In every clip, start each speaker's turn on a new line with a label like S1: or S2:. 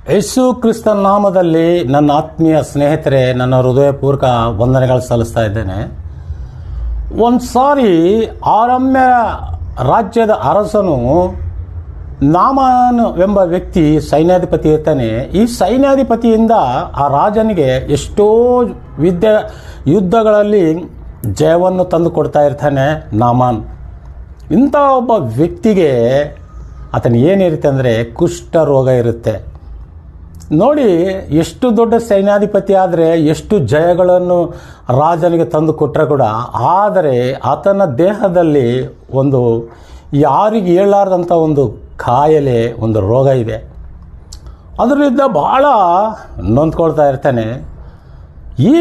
S1: ಯೇಸು ಕ್ರಿಸ್ತನ ನಾಮದಲ್ಲಿ ನನ್ನ ಆತ್ಮೀಯ ಸ್ನೇಹಿತರೆ, ನನ್ನ ಹೃದಯಪೂರ್ವಕ ವಂದನೆಗಳು ಸಲ್ಲಿಸ್ತಾ ಇದ್ದೇನೆ. ಒಂದು ಸಾರಿ ಆರಮ್ಯ ರಾಜ್ಯದ ಅರಸನು ನಾಮಾನ್ ಎಂಬ ವ್ಯಕ್ತಿ ಸೈನ್ಯಾಧಿಪತಿ ಇರ್ತಾನೆ. ಈ ಸೈನ್ಯಾಧಿಪತಿಯಿಂದ ಆ ರಾಜನಿಗೆ ಎಷ್ಟೋ ಯುದ್ಧಗಳಲ್ಲಿ ಜಯವನ್ನು ತಂದು ಕೊಡ್ತಾ ಇರ್ತಾನೆ ನಾಮಾನ್. ಇಂಥ ಒಬ್ಬ ವ್ಯಕ್ತಿಗೆ ಆತನ ಏನಿರುತ್ತೆ ಅಂದರೆ ಕುಷ್ಠ ರೋಗ ಇರುತ್ತೆ. ನೋಡಿ, ಎಷ್ಟು ದೊಡ್ಡ ಸೈನ್ಯಾಧಿಪತಿ ಆದರೆ ಎಷ್ಟು ಜಯಗಳನ್ನು ರಾಜನಿಗೆ ತಂದು ಕೊಟ್ಟರೆ ಕೂಡ, ಆದರೆ ಆತನ ದೇಹದಲ್ಲಿ ಒಂದು ಯಾರಿಗೆ ಹೇಳಲಾರ್ದಂಥ ಒಂದು ಕಾಯಿಲೆ, ಒಂದು ರೋಗ ಇದೆ. ಅದರಿಂದ ಬಹಳ ನೊಂದ್ಕೊಳ್ತಾ ಇರ್ತಾನೆ. ಈ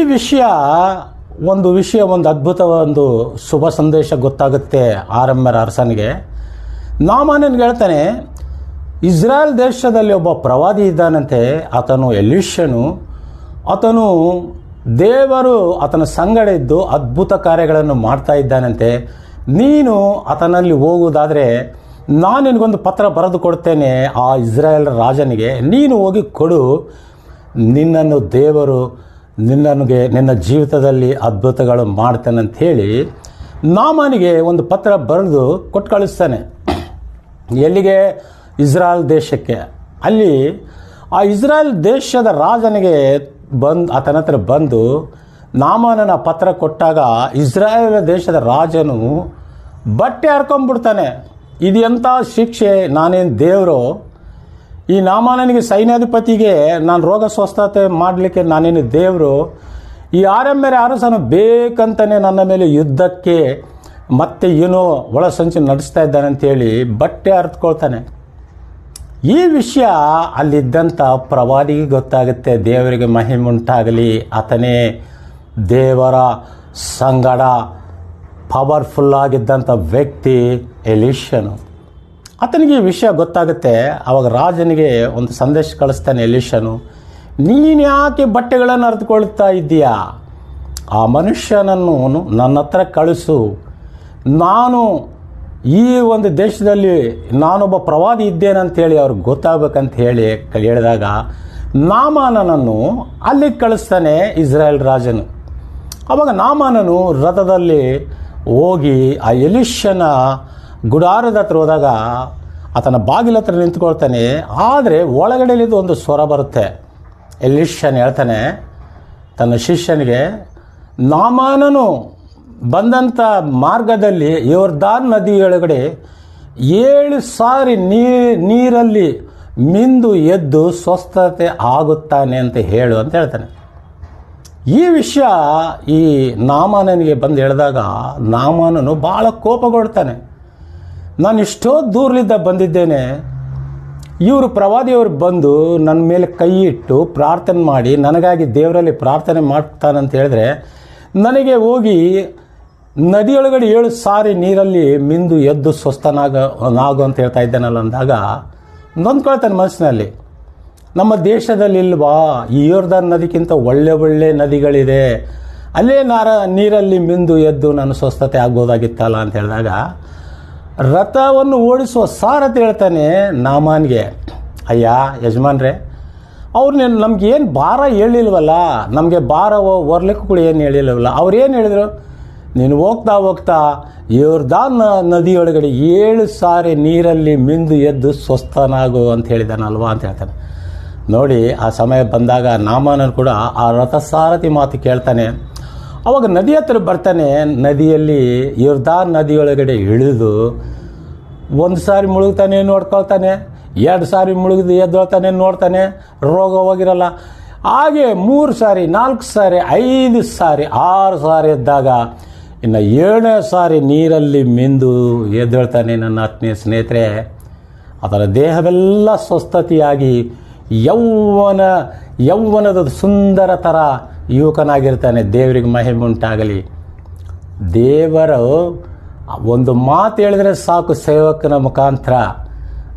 S1: ಒಂದು ಅದ್ಭುತ ಒಂದು ಶುಭ ಸಂದೇಶ ಗೊತ್ತಾಗುತ್ತೆ ಆರಮ್ಯರ ಅರಸನಿಗೆ. ನಾಮಾನನಿಗೆ ಹೇಳ್ತಾನೆ, ಇಸ್ರಾಯೇಲ್ ದೇಶದಲ್ಲಿ ಒಬ್ಬ ಪ್ರವಾದಿ ಇದ್ದಾನಂತೆ, ಆತನು ಎಲೀಷನು. ಆತನು ದೇವರು ಆತನ ಸಂಗಡ ಇದ್ದು ಅದ್ಭುತ ಕಾರ್ಯಗಳನ್ನು ಮಾಡ್ತಾ ಇದ್ದಾನಂತೆ. ನೀನು ಆತನಲ್ಲಿ ಹೋಗುವುದಾದರೆ ನಾನು ನಿನಗೊಂದು ಪತ್ರ ಬರೆದು ಕೊಡ್ತೇನೆ ಆ ಇಸ್ರಾಯೇಲ್ ರಾಜನಿಗೆ, ನೀನು ಹೋಗಿ ಕೊಡು. ನಿನ್ನನ್ನು ದೇವರು ನಿನ್ನ ಜೀವಿತದಲ್ಲಿ ಅದ್ಭುತಗಳು ಮಾಡ್ತಾನಂತ ಹೇಳಿ ನಾಮಾನಿಗೆ ಒಂದು ಪತ್ರ ಬರೆದು ಕೊಟ್ಟು ಕಳಿಸ್ತಾನೆ. ಎಲ್ಲಿಗೆ? ಇಸ್ರಾಯೇಲ್ ದೇಶಕ್ಕೆ. ಅಲ್ಲಿ ಆ ಇಸ್ರಾಯೇಲ್ ದೇಶದ ರಾಜನಿಗೆ ಆತನ ಹತ್ರ ಬಂದು ನಾಮಾನನ ಪತ್ರ ಕೊಟ್ಟಾಗ ಇಸ್ರಾಯೇಲ್ ದೇಶದ ರಾಜನು ಬಟ್ಟೆ ಹರ್ಕೊಂಡ್ಬಿಡ್ತಾನೆ. ಇದು ಎಂಥ ಶಿಕ್ಷೆ! ನಾನೇನು ದೇವರು? ಈ ನಾಮಾನನಿಗೆ ಸೈನ್ಯಾಧಿಪತಿಗೆ ನಾನು ರೋಗ ಸ್ವಸ್ಥತೆ ಮಾಡಲಿಕ್ಕೆ ನಾನೇನು ದೇವರು? ಈ ಆರಮ್ಯರ ಅರಸನು ಬೇಕಂತಲೇ ನನ್ನ ಮೇಲೆ ಯುದ್ಧಕ್ಕೆ ಮತ್ತೆ ಏನೋ ಒಳಸಂಚು ನಡೆಸ್ತಾ ಇದ್ದಾನೆ ಅಂತೇಳಿ ಬಟ್ಟೆ ಹರಿದುಕೊಳ್ತಾನೆ. ಈ ವಿಷಯ ಅಲ್ಲಿದ್ದಂಥ ಪ್ರವಾದಿಗೆ ಗೊತ್ತಾಗುತ್ತೆ. ದೇವರಿಗೆ ಮಹಿಮೆ ಉಂಟಾಗಲಿ, ಆತನೇ ದೇವರ ಸಂಗಡ ಪವರ್ಫುಲ್ ಆಗಿದ್ದಂಥ ವ್ಯಕ್ತಿ ಎಲೀಷನು. ಆತನಿಗೆ ಈ ವಿಷಯ ಗೊತ್ತಾಗುತ್ತೆ. ಆವಾಗ ರಾಜನಿಗೆ ಒಂದು ಸಂದೇಶ ಕಳಿಸ್ತಾನೆ ಎಲೀಷನು, ನೀನು ಯಾಕೆ ಬಟ್ಟೆಗಳನ್ನು ಹರಿದುಕೊಳ್ತಾ ಇದ್ದೀಯಾ? ಆ ಮನುಷ್ಯನನ್ನು ನನ್ನ ಹತ್ರ ಕಳಿಸು. ನಾನು ಈ ಒಂದು ದೇಶದಲ್ಲಿ ನಾನೊಬ್ಬ ಪ್ರವಾದಿ ಇದ್ದೇನಂತೇಳಿ ಅವ್ರಿಗೆ ಗೊತ್ತಾಗಬೇಕಂತ ಹೇಳಿದಾಗ ನಾಮಾನನನ್ನು ಅಲ್ಲಿಗೆ ಕಳಿಸ್ತಾನೆ ಇಸ್ರಾಯೇಲ್ ರಾಜನು. ಆವಾಗ ನಾಮಾನನು ರಥದಲ್ಲಿ ಹೋಗಿ ಆ ಎಲೀಷನ ಗುಡಾರದ ಹತ್ರ ಹೋದಾಗ ಆತನ ಬಾಗಿಲ ಹತ್ರ ನಿಂತ್ಕೊಳ್ತಾನೆ. ಆದರೆ ಒಳಗಡೆಲಿದ್ದು ಒಂದು ಸ್ವರ ಬರುತ್ತೆ. ಎಲೀಷನ್ ಹೇಳ್ತಾನೆ ತನ್ನ ಶಿಷ್ಯನಿಗೆ, ನಾಮಾನನು ಬಂದಂಥ ಮಾರ್ಗದಲ್ಲಿ ಯೋರ್ದಾನ್ ನದಿಯೊಳಗಡೆ 7 ಸಾರಿ ನೀರಲ್ಲಿ ಮಿಂದು ಎದ್ದು ಸ್ವಸ್ಥತೆ ಆಗುತ್ತಾನೆ ಅಂತ ಹೇಳು ಅಂತ ಹೇಳ್ತಾನೆ. ಈ ವಿಷಯ ಈ ನಾಮಾನನಿಗೆ ಬಂದು ಹೇಳಿದಾಗ ನಾಮಾನನು ಭಾಳ ಕೋಪಗೊಳ್ತಾನೆ. ನಾನು ಎಷ್ಟೋ ದೂರಲಿದ್ದ ಬಂದಿದ್ದೇನೆ, ಇವರು ಪ್ರವಾದಿಯವರು ಬಂದು ನನ್ನ ಮೇಲೆ ಕೈ ಇಟ್ಟು ಪ್ರಾರ್ಥನೆ ಮಾಡಿ ನನಗಾಗಿ ದೇವರಲ್ಲಿ ಪ್ರಾರ್ಥನೆ ಮಾಡ್ತಾನಂತ ಹೇಳಿದ್ರೆ ನನಗೆ ಹೋಗಿ ನದಿಯೊಳಗಡೆ 7 ಸಾರಿ ನೀರಲ್ಲಿ ಮಿಂದು ಎದ್ದು ಸ್ವಸ್ಥನಾಗು ಅಂತ ಹೇಳ್ತಾ ಇದ್ದಾನಲ್ಲ ಅಂದಾಗ ನೊಂದ್ಕೊಳ್ತಾನೆ ಮನಸ್ಸಿನಲ್ಲಿ. ನಮ್ಮ ದೇಶದಲ್ಲಿ ಇಲ್ವಾ ಈ ಯೋರ್ದಾನ್ ನದಿಗಿಂತ ಒಳ್ಳೆ ನದಿಗಳಿದೆ, ಅಲ್ಲೇ ನೀರಲ್ಲಿ ಮಿಂದು ಎದ್ದು ನಾನು ಸ್ವಸ್ಥತೆ ಆಗ್ಬೋದಾಗಿತ್ತಲ್ಲ ಅಂತ ಹೇಳಿದಾಗ ರಥವನ್ನು ಓಡಿಸುವ ಸಾರಥಿ ಹೇಳ್ತಾನೆ ನಾಮಾನ್ಗೆ, ಅಯ್ಯ ಯಜಮಾನ್ರೆ, ಅವ್ರು ನಮಗೇನು ಭಾರ ಹೇಳಿಲ್ವಲ್ಲ, ನಮಗೆ ಭಾರ ಹೊರ್ಲಿಕ್ಕೂ ಕೂಡ ಏನು ಹೇಳಿಲ್ವಲ್ಲ. ಅವ್ರೇನು ಹೇಳಿದರು? ನೀನು ಹೋಗ್ತಾ ಯೋರ್ದಾನ್ ನದಿಯೊಳಗಡೆ 7 ಸಾರಿ ನೀರಲ್ಲಿ ಮಿಂದು ಎದ್ದು ಸ್ವಸ್ಥನಾಗು ಅಂತ ಹೇಳಿದಾನಲ್ವಾ ಅಂತ ಹೇಳ್ತಾನೆ. ನೋಡಿ, ಆ ಸಮಯ ಬಂದಾಗ ನಾಮಾನನು ಕೂಡ ಆ ರಥಸಾರಥಿ ಮಾತು ಕೇಳ್ತಾನೆ. ಅವಾಗ ನದಿ ಹತ್ರ ಬರ್ತಾನೆ. ನದಿಯಲ್ಲಿ ಯೋರ್ದಾನ್ ನದಿಯೊಳಗಡೆ ಇಳಿದು 1 ಸಾರಿ ಮುಳುಗ್ತಾನೆ, ನೋಡ್ಕೊಳ್ತಾನೆ. 2 ಸಾರಿ ಮುಳುಗಿದು ಎದ್ದೊಳ್ತಾನೆ, ನೋಡ್ತಾನೆ, ರೋಗ ಹೋಗಿರಲ್ಲ. ಹಾಗೆ 3 ಸಾರಿ, 4 ಸಾರಿ, 5 ಸಾರಿ, 6 ಸಾರಿ ಎದ್ದಾಗ ಇನ್ನು 7ನೇ ಸಾರಿ ನೀರಲ್ಲಿ ಮಿಂದು ಎದ್ದೇಳ್ತಾನೆ. ನನ್ನ ಆತ್ಮೀಯ ಸ್ನೇಹಿತರೆ, ಅದರ ದೇಹವೆಲ್ಲ ಸ್ವಸ್ಥತೆಯಾಗಿ ಯೌವನದ ಸುಂದರ ಥರ ಯುವಕನಾಗಿರ್ತಾನೆ. ದೇವರಿಗೆ ಮಹಿಮೆ ಉಂಟಾಗಲಿ. ದೇವರು ಒಂದು ಮಾತು ಹೇಳಿದ್ರೆ ಸಾಕು, ಸೇವಕನ ಮುಖಾಂತರ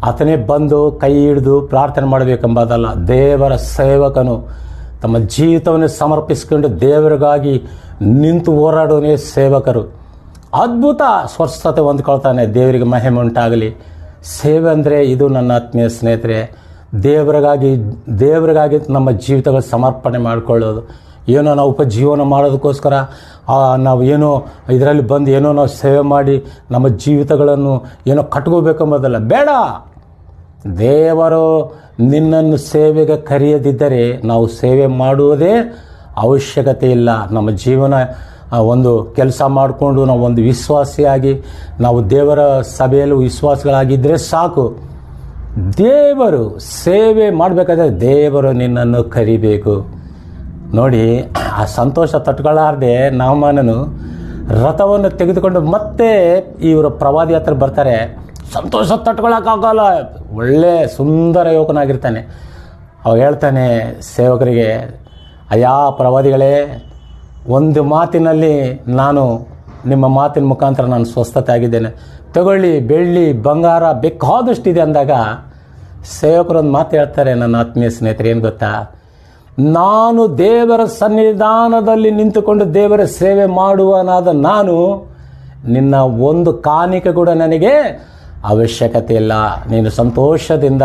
S1: ಆತನೇ ಬಂದು ಕೈ ಹಿಡಿದು ಪ್ರಾರ್ಥನೆ ಮಾಡಬೇಕೆಂಬುದಲ್ಲ. ದೇವರ ಸೇವಕನು ತಮ್ಮ ಜೀವಿತವನ್ನು ಸಮರ್ಪಿಸಿಕೊಂಡು ದೇವರಿಗಾಗಿ ನಿಂತು ಹೋರಾಡೋನೇ ಸೇವಕರು. ಅದ್ಭುತ ಸ್ವಸ್ಥತೆ ಹೊಂದ್ಕೊಳ್ತಾನೆ. ದೇವರಿಗೆ ಮಹಿಮೆ ಉಂಟಾಗಲಿ. ಸೇವೆ ಅಂದರೆ ಇದು ನನ್ನ ಆತ್ಮೀಯ ಸ್ನೇಹಿತರೆ. ದೇವರಿಗಾಗಿ ನಮ್ಮ ಜೀವಿತಗಳು ಸಮರ್ಪಣೆ ಮಾಡಿಕೊಳ್ಳೋದು. ಏನೋ ನಾವು ಉಪಜೀವನ ಮಾಡೋದಕ್ಕೋಸ್ಕರ ನಾವು ಏನೋ ಇದರಲ್ಲಿ ಬಂದು ಏನೋ ನಾವು ಸೇವೆ ಮಾಡಿ ನಮ್ಮ ಜೀವಿತಗಳನ್ನು ಏನೋ ಕಟ್ಕೋಬೇಕೆಂಬುದಲ್ಲ. ಬೇಡ, ದೇವರು ನಿನ್ನನ್ನು ಸೇವೆಗೆ ಕರೆಯದಿದ್ದರೆ ನಾವು ಸೇವೆ ಮಾಡುವುದೇ ಅವಶ್ಯಕತೆ ಇಲ್ಲ. ನಮ್ಮ ಜೀವನ ಒಂದು ಕೆಲಸ ಮಾಡಿಕೊಂಡು ನಾವು ಒಂದು ವಿಶ್ವಾಸಿಯಾಗಿ ನಾವು ದೇವರ ಸಭೆಯಲ್ಲಿ ವಿಶ್ವಾಸಿಗಳಾಗಿದ್ದರೆ ಸಾಕು. ದೇವರು ಸೇವೆ ಮಾಡಬೇಕಾದ್ರೆ ದೇವರು ನಿನ್ನನ್ನು ಕರಿಬೇಕು. ನೋಡಿ, ಆ ಸಂತೋಷ ತಟ್ಕೊಳ್ಳಾರ್ದೆ ನಾಮಾನನು ರಥವನ್ನು ತೆಗೆದುಕೊಂಡು ಮತ್ತೆ ಇವರು ಪ್ರವಾದಿ ಹತ್ರ ಬರ್ತಾರೆ. ಸಂತೋಷ ತಟ್ಕೊಳ್ಳೋಕ್ಕಾಗಲ್ಲ, ಒಳ್ಳೆ ಸುಂದರ ಯುವಕನಾಗಿರ್ತಾನೆ. ಅವ ಹೇಳ್ತಾನೆ ಸೇವಕರಿಗೆ, ಅಯ್ಯ ಪ್ರವಾದಿಗಳೇ, ಒಂದು ಮಾತಿನಲ್ಲಿ ನಾನು ನಿಮ್ಮ ಮಾತಿನ ಮುಖಾಂತರ ನಾನು ಸ್ವಸ್ಥತೆ ಆಗಿದ್ದೇನೆ, ತಗೊಳ್ಳಿ, ಬೆಳ್ಳಿ ಬಂಗಾರ ಬೇಕಾದಷ್ಟಿದೆ ಅಂದಾಗ ಸೇವಕರೊಂದು ಮಾತು ಹೇಳ್ತಾರೆ. ನನ್ನ ಆತ್ಮೀಯ ಸ್ನೇಹಿತರೆ, ಏನು ಗೊತ್ತಾ, ನಾನು ದೇವರ ಸನ್ನಿಧಾನದಲ್ಲಿ ನಿಂತುಕೊಂಡು ದೇವರ ಸೇವೆ ಮಾಡುವನಾದ ನಾನು ನಿನ್ನ ಒಂದು ಕಾಣಿಕೆ ಕೂಡ ನನಗೆ ಅವಶ್ಯಕತೆ ಇಲ್ಲ, ನೀನು ಸಂತೋಷದಿಂದ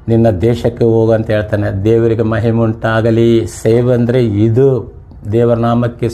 S1: ನಿನ್ನ ದೇಶಕ್ಕೆ ಹೋಗಂತ ಹೇಳ್ತಾನೆ. ದೇವರಿಗೆ ಮಹಿಮೆ ಉಂಟಾಗಲಿ. ಸೇವೆ ಅಂದರೆ ಇದು. ದೇವರ ನಾಮಕ್ಕೆ